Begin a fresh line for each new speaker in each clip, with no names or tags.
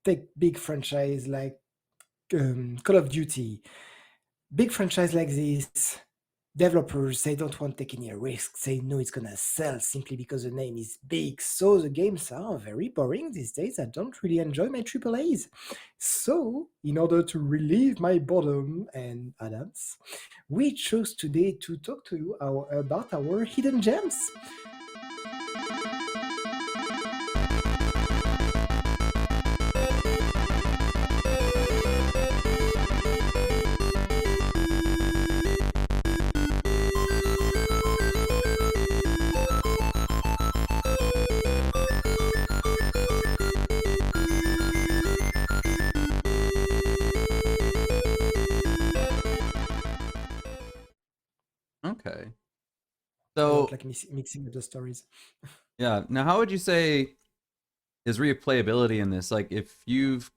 take big franchise like Call of Duty, big franchise like this, developers they don't want to take any risks. They know it's gonna sell simply because the name is big. So the games are very boring these days. I don't really enjoy my triple A's. So, in order to relieve my boredom and Adams, we chose today to talk to you about our hidden gems.
Okay.
I don't
So,
like mixing up the stories.
yeah. Now, how would you say is replayability in this? Like, if you've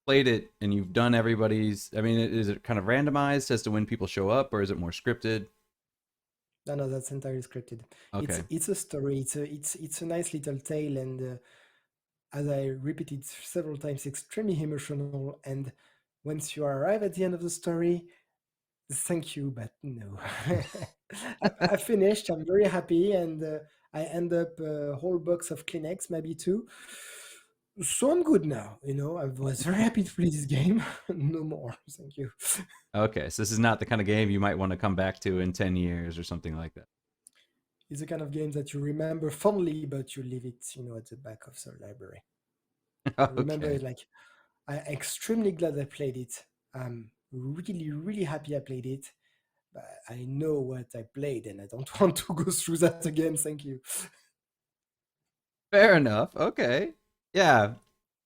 played it and you've done everybody's, I mean, is it kind of randomized as to when people show up, or is it more scripted?
No, no, that's entirely scripted.
Okay.
It's a story. It's a nice little tale, and as I repeated several times, extremely emotional. And once you arrive at the end of the story, thank you, but no. I finished. I'm very happy, and I end up a whole box of Kleenex, maybe two. So I'm good now. I was very happy to play this game. No more. Thank you.
Okay. So this is not the kind of game you might want to come back to in 10 years or something like that.
It's a kind of game that you remember fondly, but you leave it, at the back of the library. I remember
Okay.
it like I'm extremely glad I played it. I'm really, really happy I played it. But I know what I played, and I don't want to go through that again. Thank you.
Fair enough. Okay. Yeah.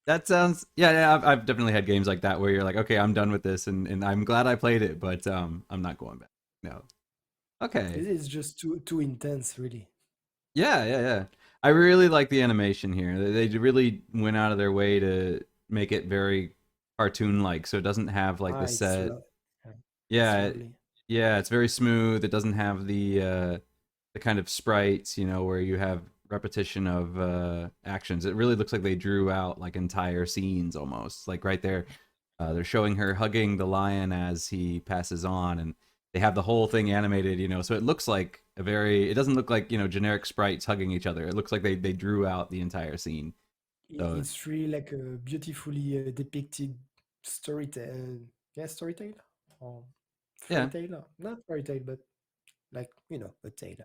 That sounds, yeah, I've definitely had games like that where you're like, okay, I'm done with this, and I'm glad I played it, but I'm not going back. No. Okay.
This is just too intense, really.
Yeah, yeah, yeah. I really like the animation here. They really went out of their way to make it very cartoon-like, so it doesn't have like the
It's
set.
it's
Yeah,
lovely.
yeah, it's very smooth. It doesn't have the kind of sprites, where you have repetition of actions. It really looks like they drew out like entire scenes almost. Like right there, they're showing her hugging the lion as he passes on, and they have the whole thing animated. So it looks like a very. It doesn't look like generic sprites hugging each other. It looks like they drew out the entire scene. So
It's really like a beautifully depicted story. Yeah, story tale or fairy
yeah,
tale. Not fairy tale, but like a tale.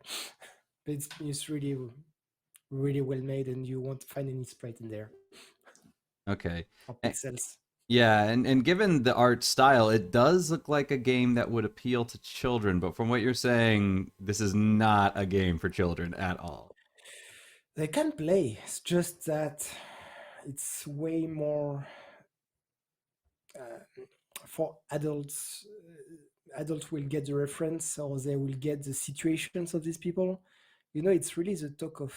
But it's really really well made, and you won't find any sprite in there
okay.
or
Eh,
pixels.
Yeah, and given the art style, it does look like a game that would appeal to children. But from what you're saying, this is not a game for children at all.
They can play. It's just that it's way more uh, for adults. Adults will get the reference, or they will get the situations of these people. It's really the talk of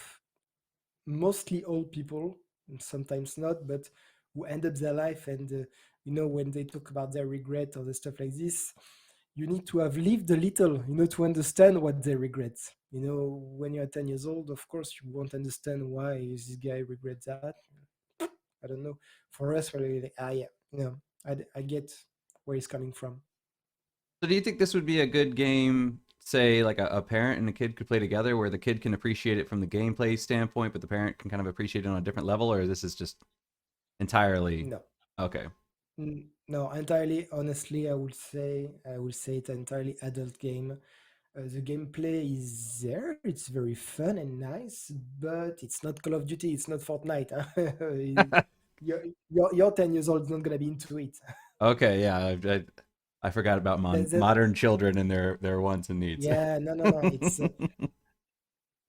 mostly old people, sometimes not, but who end up their life. And when they talk about their regret or the stuff like this, you need to have lived a little, to understand what they regret. When you're 10 years old, of course you won't understand why this guy regrets that. I don't know. For us, we're like, yeah, I get where he's coming from.
So do you think this would be a good game, say like a parent and a kid could play together, where the kid can appreciate it from the gameplay standpoint, but the parent can kind of appreciate it on a different level, or this is just entirely
No.
okay?
No, entirely honestly, I will say it's an entirely adult game. The gameplay is there. It's very fun and nice, but it's not Call of Duty. It's not Fortnite. Your 10 years old is not gonna be into it.
Okay, yeah, I forgot about
That,
modern children and their wants and needs.
yeah, no, no, no. It's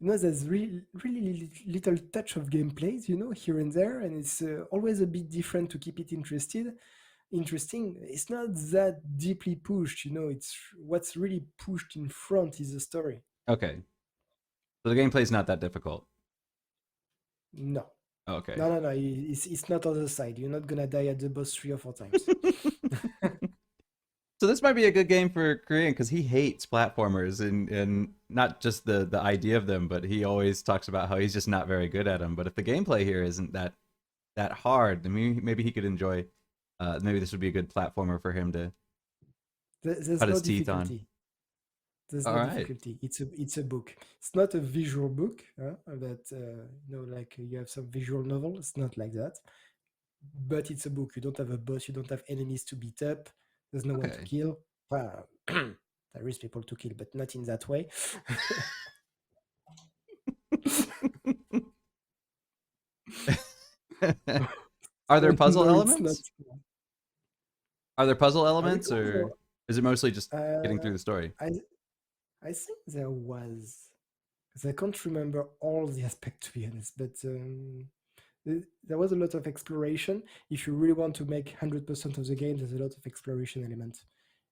there's really really little touch of gameplays, here and there, and it's always a bit different to keep it interesting. It's not that deeply pushed. It's what's really pushed in front is the story.
Okay, so the gameplay is not that difficult.
No,
Okay.
no, no, no. It's not on the side. You're not gonna die at the boss 3 or 4 times.
So this might be a good game for Korean because he hates platformers and not just the idea of them, but he always talks about how he's just not very good at them. But if the gameplay here isn't that that hard, then maybe he could enjoy. Maybe this would be a good platformer for him to
There's
cut
no
his teeth on.
difficulty. There's
All
no
right.
difficulty. It's a book. It's not a visual book, that like you have some visual novel. It's not like that. But it's a book. You don't have a boss. You don't have enemies to beat up. There's no one to
Okay.
kill. Well, there is people to kill, but not in that way.
Are there
So,
puzzle
no, it's not.
elements? Are there puzzle
I
elements,
recall
or is it mostly just getting
there.
through the story?
I think there was, because I can't remember all the aspects to be honest, but there was a lot of exploration. If you really want to make 100% of the game, there's a lot of exploration element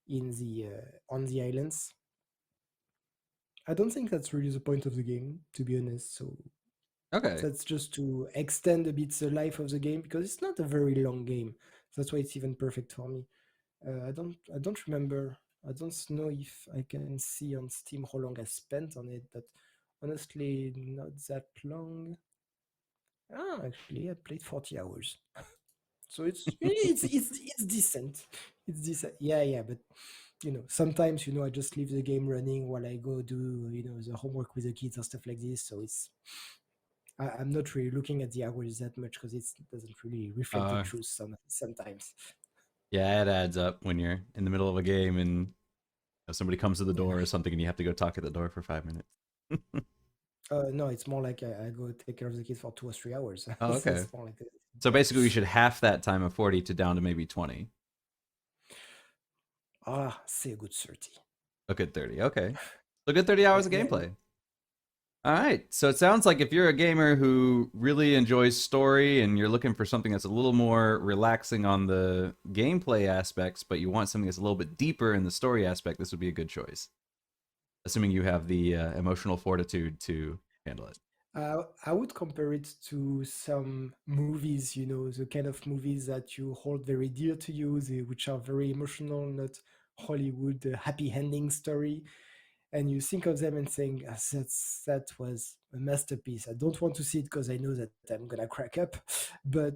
in the on the islands. I don't think that's really the point of the game, to be honest. So
Okay.
that's just to extend a bit the life of the game because it's not a very long game. That's why it's even perfect for me. I don't remember. I don't know if I can see on Steam how long I spent on it, but honestly, not that long. Ah, actually, I played 40 hours. So it's decent. It's decent. Yeah, yeah, but sometimes I just leave the game running while I go do the homework with the kids or stuff like this. So I'm not really looking at the hours that much because it doesn't really reflect the
Uh,
truth sometimes.
yeah, it adds up when you're in the middle of a game and somebody comes to the
Yeah.
door or something, and you have to go talk at the door for 5 minutes.
No, it's more like I go take care of the kids for 2 or 3 hours.
Oh,
So
okay.
it's more like
So
yeah.
basically, we should half that time of 40 to down to maybe 20.
Say a good 30.
A good 30. Okay. So good 30 hours
Yeah,
of
yeah.
gameplay. All right. So it sounds like if you're a gamer who really enjoys story and you're looking for something that's a little more relaxing on the gameplay aspects, but you want something that's a little bit deeper in the story aspect, this would be a good choice. Assuming you have the emotional fortitude to handle it.
I would compare it to some movies, the kind of movies that you hold very dear to you, which are very emotional, not Hollywood happy ending story. And you think of them and saying, that was a masterpiece. I don't want to see it because I know that I'm gonna crack up. But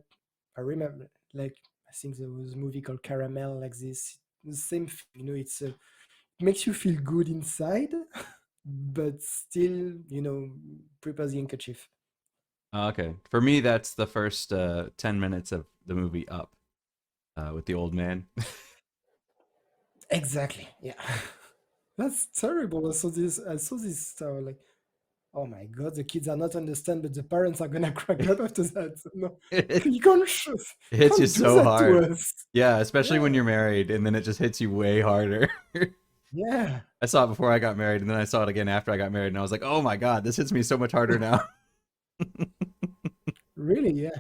I remember, like, I think there was a movie called Caramel, like this. The same thing, it makes you feel good inside, but still, prepare the handkerchief.
Okay. For me, that's the first 10 minutes of the movie Up with the old man.
Exactly. Yeah. That's terrible. I saw this like, oh my god, the kids are not understand, but the parents are gonna crack up after that. No,
It
you can't
hits you
can't do
so
that to
hard.
us.
Yeah, especially when
Yeah,
you're married, and then it just hits you way harder.
yeah,
I saw it before I got married, and then I saw it again after I got married, and I was like, "Oh my god, this hits me so much harder now."
really, yeah.